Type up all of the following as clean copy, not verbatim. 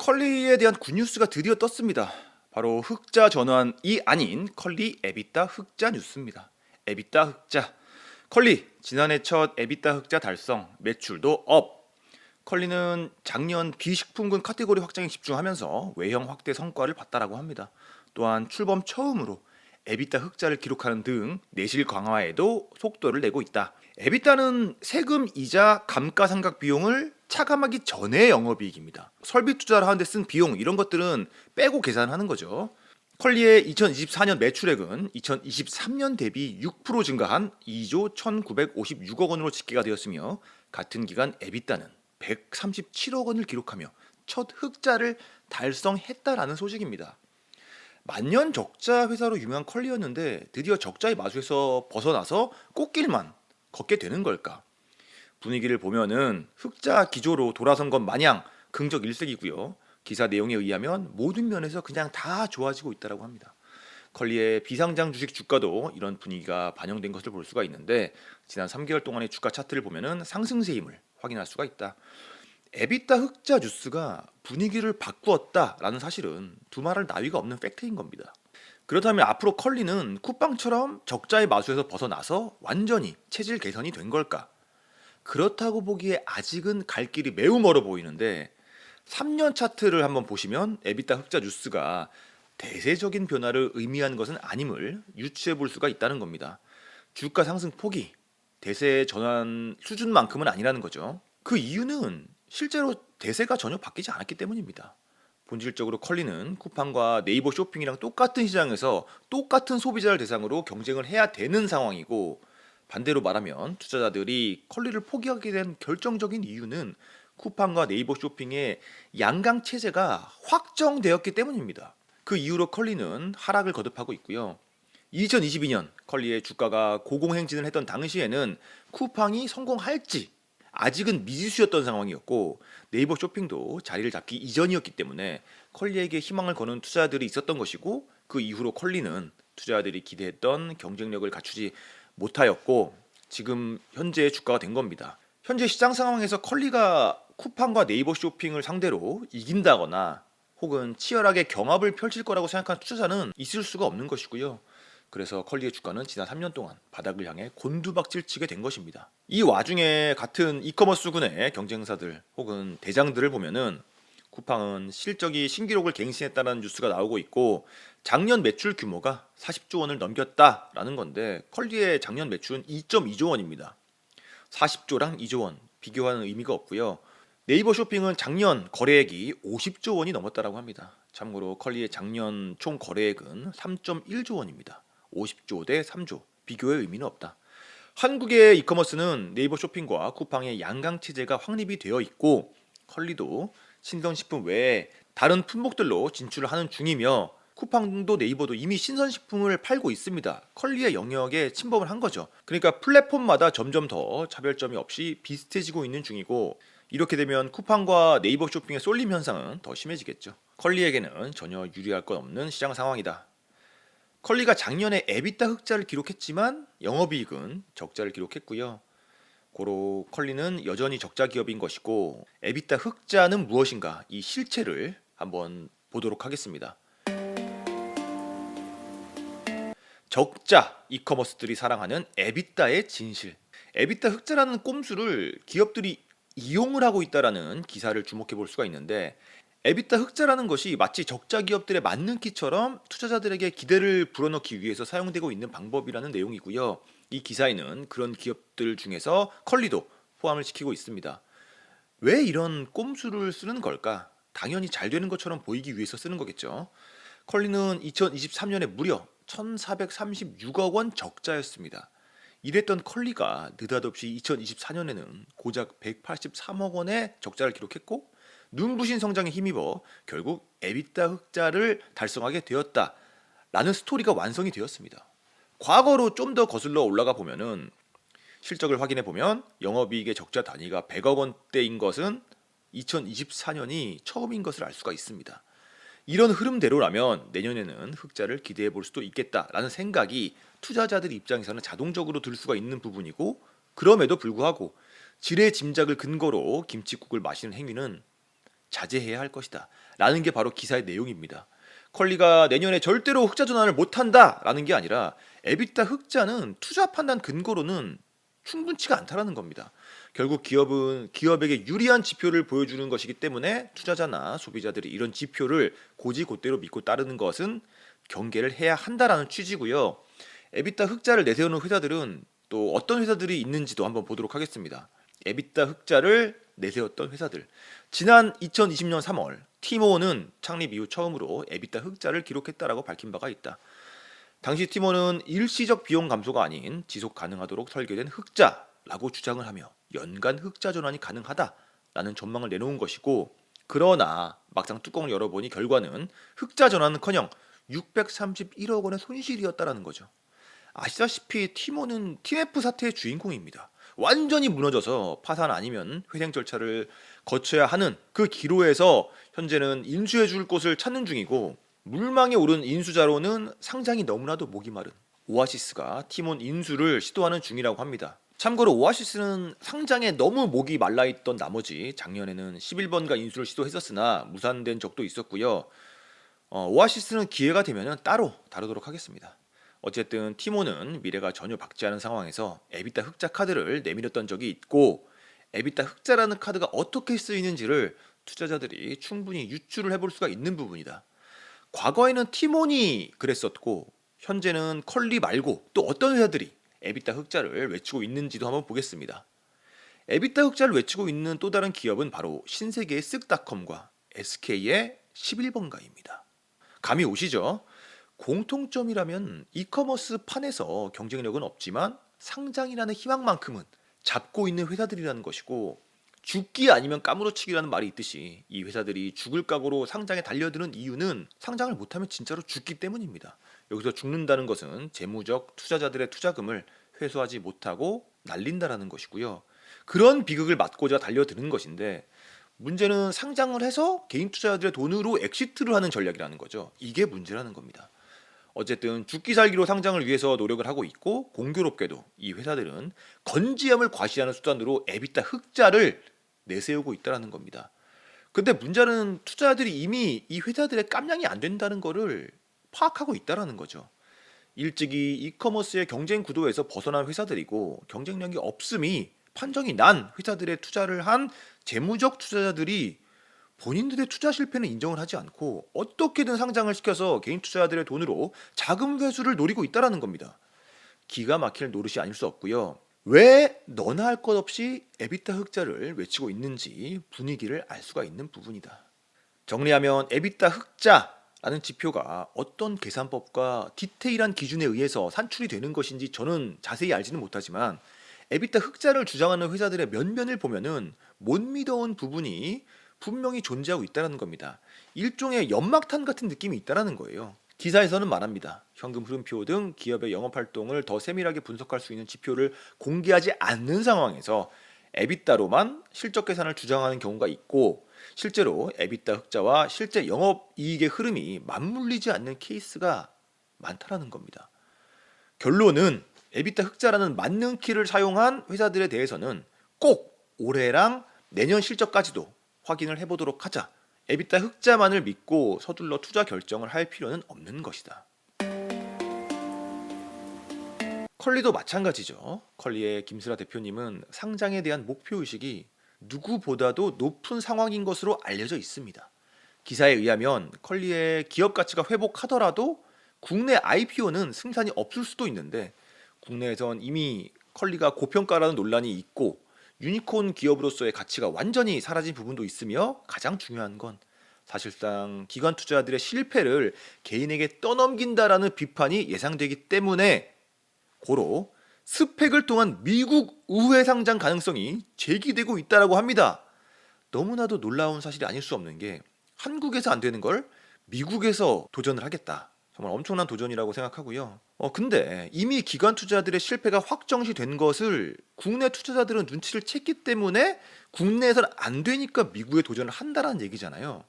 컬리에 대한 굿뉴스가 드디어 떴습니다. 바로 흑자 전환이 아닌 컬리 에비타 흑자 뉴스입니다. 에비타 흑자. 컬리 지난해 첫 에비타 흑자 달성, 매출도 업. 컬리는 작년 비식품군 카테고리 확장에 집중하면서 외형 확대 성과를 봤다라고 합니다. 또한 출범 처음으로 에비타 흑자를 기록하는 등 내실 강화에도 속도를 내고 있다. 에비타는 세금, 이자, 감가상각 비용을 차감하기 전에 영업이익입니다. 설비 투자를 하는데 쓴 비용 이런 것들은 빼고 계산하는 거죠. 컬리의 2024년 매출액은 2023년 대비 6% 증가한 2조 1,956억 원으로 집계가 되었으며 같은 기간 에비타는 137억 원을 기록하며 첫 흑자를 달성했다라는 소식입니다. 만년 적자 회사로 유명한 컬리였는데 드디어 적자의 마수에서 벗어나서 꽃길만 걷게 되는 걸까? 분위기를 보면은 흑자 기조로 돌아선 것 마냥 긍정 일색이고요. 기사 내용에 의하면 모든 면에서 그냥 다 좋아지고 있다고 합니다. 컬리의 비상장 주식 주가도 이런 분위기가 반영된 것을 볼 수가 있는데 지난 3개월 동안의 주가 차트를 보면은 상승세 힘을 확인할 수가 있다. 에비타 흑자 뉴스가 분위기를 바꾸었다라는 사실은 두말할 나위가 없는 팩트인 겁니다. 그렇다면 앞으로 컬리는 쿠팡처럼 적자의 마수에서 벗어나서 완전히 체질 개선이 된 걸까? 그렇다고 보기에 아직은 갈 길이 매우 멀어 보이는데 3년 차트를 한번 보시면 에비타 흑자 뉴스가 대세적인 변화를 의미하는 것은 아님을 유추해 볼 수가 있다는 겁니다. 주가 상승 폭이 대세 전환 수준만큼은 아니라는 거죠. 그 이유는 실제로 대세가 전혀 바뀌지 않았기 때문입니다. 본질적으로 컬리는 쿠팡과 네이버 쇼핑이랑 똑같은 시장에서 똑같은 소비자를 대상으로 경쟁을 해야 되는 상황이고, 반대로 말하면 투자자들이 컬리를 포기하게 된 결정적인 이유는 쿠팡과 네이버 쇼핑의 양강 체제가 확정되었기 때문입니다. 그 이후로 컬리는 하락을 거듭하고 있고요. 2022년 컬리의 주가가 고공행진을 했던 당시에는 쿠팡이 성공할지 아직은 미지수였던 상황이었고, 네이버 쇼핑도 자리를 잡기 이전이었기 때문에 컬리에게 희망을 거는 투자자들이 있었던 것이고, 그 이후로 컬리는 투자자들이 기대했던 경쟁력을 갖추지 못하였고 지금 현재의 주가가 된 겁니다. 현재 시장 상황에서 컬리가 쿠팡과 네이버 쇼핑을 상대로 이긴다거나 혹은 치열하게 경합을 펼칠 거라고 생각하는 투자자는 있을 수가 없는 것이고요. 그래서 컬리의 주가는 지난 3년 동안 바닥을 향해 곤두박질 치게 된 것입니다. 이 와중에 같은 이커머스군의 경쟁사들 혹은 대장들을 보면은 쿠팡은 실적이 신기록을 갱신했다는 뉴스가 나오고 있고, 작년 매출 규모가 40조 원을 넘겼다라는 건데 컬리의 작년 매출은 2.2조 원입니다. 40조랑 2조 원 비교하는 의미가 없고요. 네이버 쇼핑은 작년 거래액이 50조 원이 넘었다라고 합니다. 참고로 컬리의 작년 총 거래액은 3.1조 원입니다. 50조 대 3조 비교의 의미는 없다. 한국의 이커머스는 네이버 쇼핑과 쿠팡의 양강 체제가 확립이 되어 있고, 컬리도 신선식품 외에 다른 품목들로 진출을 하는 중이며, 쿠팡도 네이버도 이미 신선식품을 팔고 있습니다. 컬리의 영역에 침범을 한 거죠. 그러니까 플랫폼마다 점점 더 차별점이 없이 비슷해지고 있는 중이고, 이렇게 되면 쿠팡과 네이버 쇼핑의 쏠림 현상은 더 심해지겠죠. 컬리에게는 전혀 유리할 것 없는 시장 상황이다. 컬리가 작년에 에비타 흑자를 기록했지만 영업이익은 적자를 기록했고요. 고로 컬리는 여전히 적자 기업인 것이고, 에비타 흑자는 무엇인가 이 실체를 한번 보도록 하겠습니다. 적자 이커머스들이 사랑하는 에비타의 진실. 에비타 흑자라는 꼼수를 기업들이 이용을 하고 있다라는 기사를 주목해 볼 수가 있는데, 에비타 흑자라는 것이 마치 적자 기업들의 맞는키처럼 투자자들에게 기대를 불어넣기 위해서 사용되고 있는 방법이라는 내용이고요. 이 기사에는 그런 기업들 중에서 컬리도 포함을 시키고 있습니다. 왜 이런 꼼수를 쓰는 걸까? 당연히 잘 되는 것처럼 보이기 위해서 쓰는 거겠죠. 컬리는 2023년에 무려 1,436억 원 적자였습니다. 이랬던 컬리가 느닷없이 2024년에는 고작 183억 원의 적자를 기록했고, 눈부신 성장에 힘입어 결국 에비타 흑자를 달성하게 되었다라는 스토리가 완성이 되었습니다. 과거로 좀 더 거슬러 올라가 보면은 실적을 확인해 보면 영업이익의 적자 단위가 100억 원대인 것은 2024년이 처음인 것을 알 수가 있습니다. 이런 흐름대로라면 내년에는 흑자를 기대해 볼 수도 있겠다라는 생각이 투자자들 입장에서는 자동적으로 들 수가 있는 부분이고, 그럼에도 불구하고 지레 짐작을 근거로 김칫국을 마시는 행위는 자제해야 할 것이다 라는 게 바로 기사의 내용입니다. 컬리가 내년에 절대로 흑자 전환을 못한다 라는 게 아니라 에비타 흑자는 투자 판단 근거로는 충분치가 않다라는 겁니다. 결국 기업은 기업에게 유리한 지표를 보여주는 것이기 때문에 투자자나 소비자들이 이런 지표를 고지고대로 믿고 따르는 것은 경계를 해야 한다라는 취지고요. 에비타 흑자를 내세우는 회사들은 또 어떤 회사들이 있는지도 한번 보도록 하겠습니다. 에비타 흑자를 내세웠던 회사들. 지난 2020년 3월 티모는 창립 이후 처음으로 에비타 흑자를 기록했다라고 밝힌 바가 있다. 당시 티모는 일시적 비용 감소가 아닌 지속 가능하도록 설계된 흑자라고 주장을 하며 연간 흑자 전환이 가능하다라는 전망을 내놓은 것이고, 그러나 막상 뚜껑을 열어보니 결과는 흑자 전환은커녕 631억 원의 손실이었다라는 거죠. 아시다시피 티모는 TMF 사태의 주인공입니다. 완전히 무너져서 파산 아니면 회생 절차를 거쳐야 하는 그 기로에서 현재는 인수해줄 곳을 찾는 중이고, 물망에 오른 인수자로는 상장이 너무나도 목이 마른 오아시스가 티몬 인수를 시도하는 중이라고 합니다. 참고로 오아시스는 상장에 너무 목이 말라있던 나머지 작년에는 11번가 인수를 시도했었으나 무산된 적도 있었고요. 오아시스는 기회가 되면 따로 다루도록 하겠습니다. 어쨌든 티모는 미래가 전혀 밝지 않은 상황에서 에비타 흑자 카드를 내밀었던 적이 있고, 에비타 흑자라는 카드가 어떻게 쓰이는지를 투자자들이 충분히 유추를 해볼 수가 있는 부분이다. 과거에는 티몬이 그랬었고 현재는 컬리 말고 또 어떤 회사들이 에비타 흑자를 외치고 있는지도 한번 보겠습니다. 에비타 흑자를 외치고 있는 또 다른 기업은 바로 신세계의 쓱닷컴과 SK의 11번가입니다. 감이 오시죠? 공통점이라면 이커머스 판에서 경쟁력은 없지만 상장이라는 희망만큼은 잡고 있는 회사들이라는 것이고, 죽기 아니면 까무러치기라는 말이 있듯이 이 회사들이 죽을 각오로 상장에 달려드는 이유는 상장을 못하면 진짜로 죽기 때문입니다. 여기서 죽는다는 것은 재무적 투자자들의 투자금을 회수하지 못하고 날린다라는 것이고요. 그런 비극을 맞고자 달려드는 것인데, 문제는 상장을 해서 개인 투자자들의 돈으로 엑시트를 하는 전략이라는 거죠. 이게 문제라는 겁니다. 어쨌든 죽기 살기로 상장을 위해서 노력을 하고 있고, 공교롭게도 이 회사들은 건지함을 과시하는 수단으로 에비타 흑자를 내세우고 있다는 겁니다. 근데 문제는 투자자들이 이미 이 회사들의 깜냥이 안 된다는 거를 파악하고 있다는 거죠. 일찍이 이커머스의 경쟁 구도에서 벗어난 회사들이고 경쟁력이 없음이 판정이 난 회사들의 투자를 한 재무적 투자자들이 본인들의 투자 실패는 인정을 하지 않고 어떻게든 상장을 시켜서 개인 투자자들의 돈으로 자금 회수를 노리고 있다는 겁니다. 기가 막힐 노릇이 아닐 수 없고요. 왜 너나 할 것 없이 에비타 흑자를 외치고 있는지 분위기를 알 수가 있는 부분이다. 정리하면 에비타 흑자라는 지표가 어떤 계산법과 디테일한 기준에 의해서 산출이 되는 것인지 저는 자세히 알지는 못하지만, 에비타 흑자를 주장하는 회사들의 면면을 보면은 못 믿어온 부분이 분명히 존재하고 있다는 겁니다. 일종의 연막탄 같은 느낌이 있다는 거예요. 기사에서는 말합니다. 현금 흐름표 등 기업의 영업활동을 더 세밀하게 분석할 수 있는 지표를 공개하지 않는 상황에서 에비타로만 실적 계산을 주장하는 경우가 있고, 실제로 에비타 흑자와 실제 영업이익의 흐름이 맞물리지 않는 케이스가 많다는 겁니다. 결론은 에비타 흑자라는 만능 키를 사용한 회사들에 대해서는 꼭 올해랑 내년 실적까지도 확인을 해보도록 하자. 에비타 흑자만을 믿고 서둘러 투자 결정을 할 필요는 없는 것이다. 컬리도 마찬가지죠. 컬리의 김슬아 대표님은 상장에 대한 목표의식이 누구보다도 높은 상황인 것으로 알려져 있습니다. 기사에 의하면 컬리의 기업 가치가 회복하더라도 국내 IPO는 승산이 없을 수도 있는데, 국내에선 이미 컬리가 고평가라는 논란이 있고 유니콘 기업으로서의 가치가 완전히 사라진 부분도 있으며, 가장 중요한 건 사실상 기관 투자자들의 실패를 개인에게 떠넘긴다라는 비판이 예상되기 때문에 고로 스펙을 통한 미국 우회 상장 가능성이 제기되고 있다고 합니다. 너무나도 놀라운 사실이 아닐 수 없는 게, 한국에서 안 되는 걸 미국에서 도전을 하겠다. 정말 엄청난 도전이라고 생각하고요. 근데 이미 기관 투자자들의 실패가 확정시 된 것을 국내 투자자들은 눈치를 챘기 때문에 국내에서는 안 되니까 미국에 도전을 한다라는 얘기잖아요.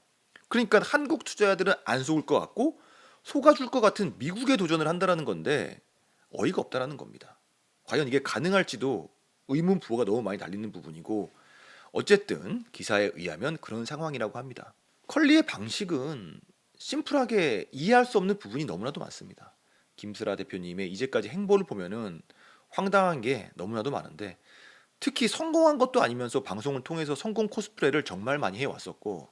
그러니까 한국 투자자들은 안 속을 것 같고 속아줄 것 같은 미국에 도전을 한다라는 건데 어이가 없다라는 겁니다. 과연 이게 가능할지도 의문 부호가 너무 많이 달리는 부분이고, 어쨌든 기사에 의하면 그런 상황이라고 합니다. 컬리의 방식은 심플하게 이해할 수 없는 부분이 너무나도 많습니다. 김슬아 대표님의 이제까지 행보를 보면은 황당한 게 너무나도 많은데, 특히 성공한 것도 아니면서 방송을 통해서 성공 코스프레를 정말 많이 해왔었고,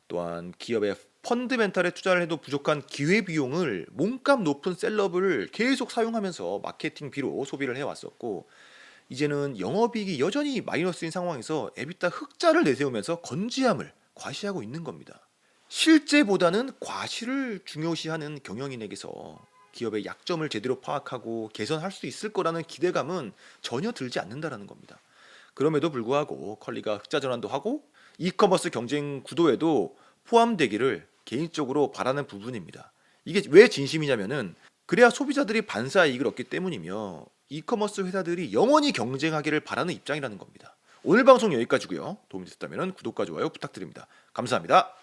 또한 기업의 펀드멘탈에 투자를 해도 부족한 기회비용을 몸값 높은 셀럽을 계속 사용하면서 마케팅비로 소비를 해왔었고, 이제는 영업이익이 여전히 마이너스인 상황에서 에비타 흑자를 내세우면서 건지함을 과시하고 있는 겁니다. 실제보다는 과실을 중요시하는 경영인에게서 기업의 약점을 제대로 파악하고 개선할 수 있을 거라는 기대감은 전혀 들지 않는다라는 겁니다. 그럼에도 불구하고 컬리가 흑자 전환도 하고 이커머스 경쟁 구도에도 포함되기를 개인적으로 바라는 부분입니다. 이게 왜 진심이냐면은, 그래야 소비자들이 반사 이익을 얻기 때문이며 이커머스 회사들이 영원히 경쟁하기를 바라는 입장이라는 겁니다. 오늘 방송 여기까지고요. 도움이 됐다면 구독과 좋아요 부탁드립니다. 감사합니다.